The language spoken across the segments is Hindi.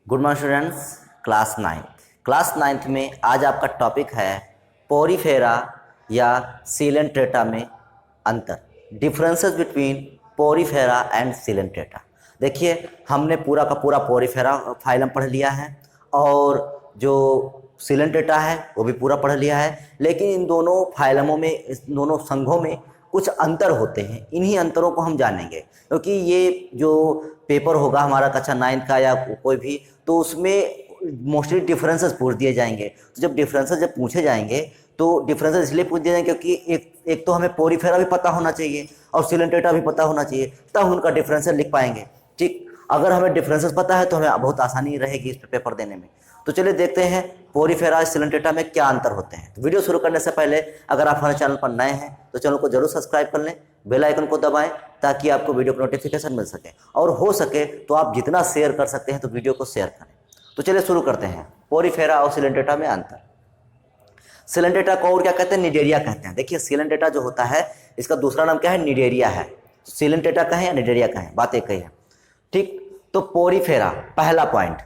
Good morning students. Class ninth में आज आपका टॉपिक है पोरीफेरा या सिलेंट्रेटा में अंतर, differences between Porifera and Coelenterata. देखिए, हमने पूरा का पूरा पोरीफेरा फाइलम पढ़ लिया है और जो सिलेंट्रेटा है वो भी पूरा पढ़ लिया है, लेकिन इन दोनों फाइलमों में, इस दोनों संघों में कुछ अंतर होते हैं। इन्हीं अंतरों को हम जानेंगे, क्योंकि ये जो पेपर होगा हमारा कक्षा 9 का या कोई भी, तो उसमें मोस्टली डिफरेंसेस पूछ दिए जाएंगे। तो जब डिफरेंसेस पूछे जाएंगे तो डिफरेंसेस इसलिए पूछ दिए जाएंगे क्योंकि एक तो हमें पोरीफेरा भी पता होना चाहिए और सिलेंट्रेटा भी पता होना चाहिए, तब उनका डिफरेंसेस लिख पाएंगे। ठीक, अगर हमें डिफरेंसेस पता है तो हमें बहुत आसानी रहेगी इस पेपर देने में। तो चलिए देखते हैं पोरीफेरा सिलेंट्रेटा में क्या अंतर होते हैं। तो वीडियो शुरू करने से पहले अगर आप हमारे चैनल पर नए हैं तो चैनल को जरूर सब्सक्राइब कर लें, बेल आइकन को दबाएं ताकि आपको वीडियो का नोटिफिकेशन मिल सके, और हो सके तो आप जितना शेयर कर सकते हैं तो वीडियो को शेयर करें। तो चलिए शुरू करते हैं, पोरीफेरा और सिलेंट्रेटा में अंतर। सिलेंट्रेटा को और क्या कहते हैं? निडेरिया कहते हैं। देखिए, सिलेंट्रेटा जो होता है इसका दूसरा नाम क्या है? निडेरिया है। सिलेंट्रेटा कहें या निडेरिया कहें, बात एक ही है। ठीक, तो पोरीफेरा, पहला पॉइंट,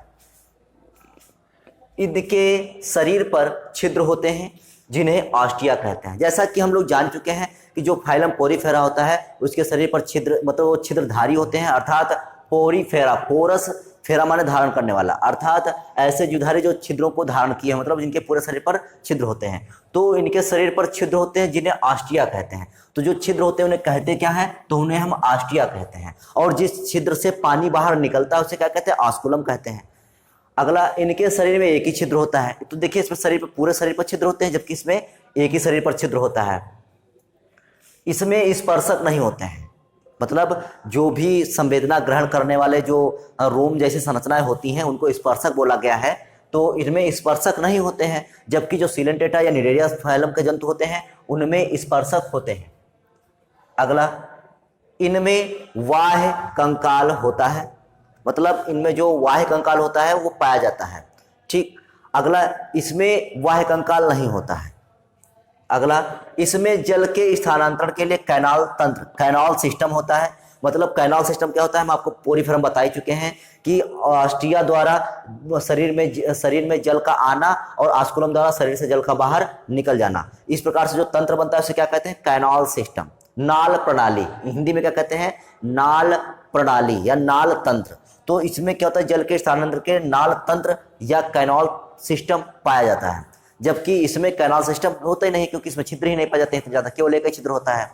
इनके शरीर पर छिद्र होते हैं जिन्हें ऑस्टिया कहते हैं। जैसा कि हम लोग जान चुके हैं कि जो फाइलम पोरीफेरा होता है उसके शरीर पर छिद्र, मतलब वो छिद्रधारी होते हैं, अर्थात पोरीफेरा, पोरस फेरा माने धारण करने वाला, अर्थात ऐसे जुधारी जो छिद्रों को धारण किए हैं, मतलब जिनके पूरे शरीर पर छिद्र होते हैं। तो इनके शरीर पर छिद्र होते हैं जिन्हें ऑस्टिया कहते हैं। तो जो छिद्र होते हैं उन्हें कहते क्या है? तो उन्हें हम ऑस्टिया कहते हैं। और जिस छिद्र से पानी बाहर निकलता है उसे क्या कहते हैं? ऑस्कुलम कहते हैं। अगला, इनके शरीर में एक ही छिद्र होता है। तो देखिए, इसमें शरीर पर, पूरे शरीर पर छिद्र होते हैं, जबकि इसमें एक ही शरीर पर छिद्र होता है। इसमें स्पर्शक नहीं होते हैं, मतलब जो भी संवेदना ग्रहण करने वाले जो रोम जैसी संरचनाएं होती हैं उनको स्पर्शक बोला गया है। तो इनमें स्पर्शक नहीं होते हैं, जबकि जो सिलेंट्रेटा या निडेरिया फाइलम के जंतु होते हैं उनमें स्पर्शक होते हैं। अगला, इनमें वाह्य कंकाल होता है, मतलब इनमें जो वाह्य कंकाल होता है वो पाया जाता है। ठीक, अगला, इसमें वाह्य कंकाल नहीं होता है। अगला, इसमें जल के स्थानांतरण के लिए कैनाल तंत्र, कैनाल सिस्टम होता है। मतलब कैनाल सिस्टम क्या होता है, हम आपको पोरीफेरा में बता ही चुके हैं कि ऑस्टिया द्वारा शरीर में जल का आना और ऑस्कुलम द्वारा शरीर से जल का बाहर निकल जाना, इस प्रकार से जो तंत्र बनता है उसे क्या कहते हैं? Canal system. नाल प्रणाली, हिंदी में क्या कहते हैं? नाल प्रणाली या नाल तंत्र। तो इसमें क्या होता है? जल के स्थानांतरण के नाल तंत्र या कैनाल सिस्टम पाया जाता है, जबकि इसमें कैनाल सिस्टम होता ही नहीं, क्योंकि इसमें छिद्र ही नहीं पाए जाते हैं ज्यादा, केवल एक ही छिद्र होता है।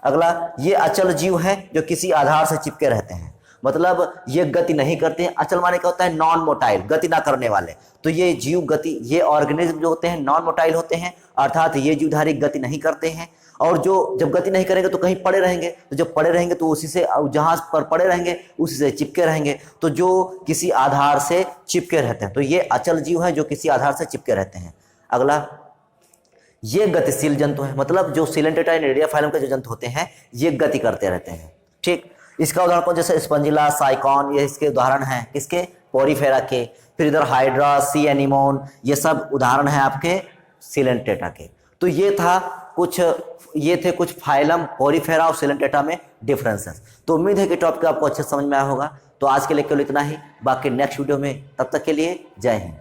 अगला, ये अचल जीव है जो किसी आधार से चिपके रहते हैं, मतलब ये गति नहीं करते हैं। अचल माने क्या होता है? नॉन मोटाइल, गति ना करने वाले। तो ये जीव गति, ये ऑर्गेनिज्म जो होते हैं नॉन मोटाइल होते हैं, अर्थात ये जीवधारी गति नहीं करते हैं। और जो जब गति नहीं करेंगे तो कहीं पड़े रहेंगे, तो जब पड़े रहेंगे तो उसी से, जहां पर पड़े रहेंगे उसी से चिपके रहेंगे। तो जो किसी आधार से चिपके रहते हैं, तो ये अचल जीव है जो किसी आधार से चिपके रहते हैं। अगला, ये गतिशील जंतु है, मतलब जो सिलेंट्रेटा या निडेरिया फाइलम के जो जंतु होते हैं ये गति करते रहते हैं। ठीक, इसका उदाहरण कौन? जैसे स्पंजिला, साइकॉन, ये इसके उदाहरण हैं। किसके? पोरीफेरा के। फिर इधर हाइड्रा, सी एनीमोन, ये सब उदाहरण हैं आपके सिलेंट्रेटा के। तो ये थे कुछ फाइलम पोरीफेरा और सिलेंट्रेटा में डिफरेंसेस। तो उम्मीद है कि टॉपिक आपको अच्छे समझ में आया होगा। तो आज के लिए केवल इतना ही, बाकी नेक्स्ट वीडियो में, तब तक के लिए जय हिंद।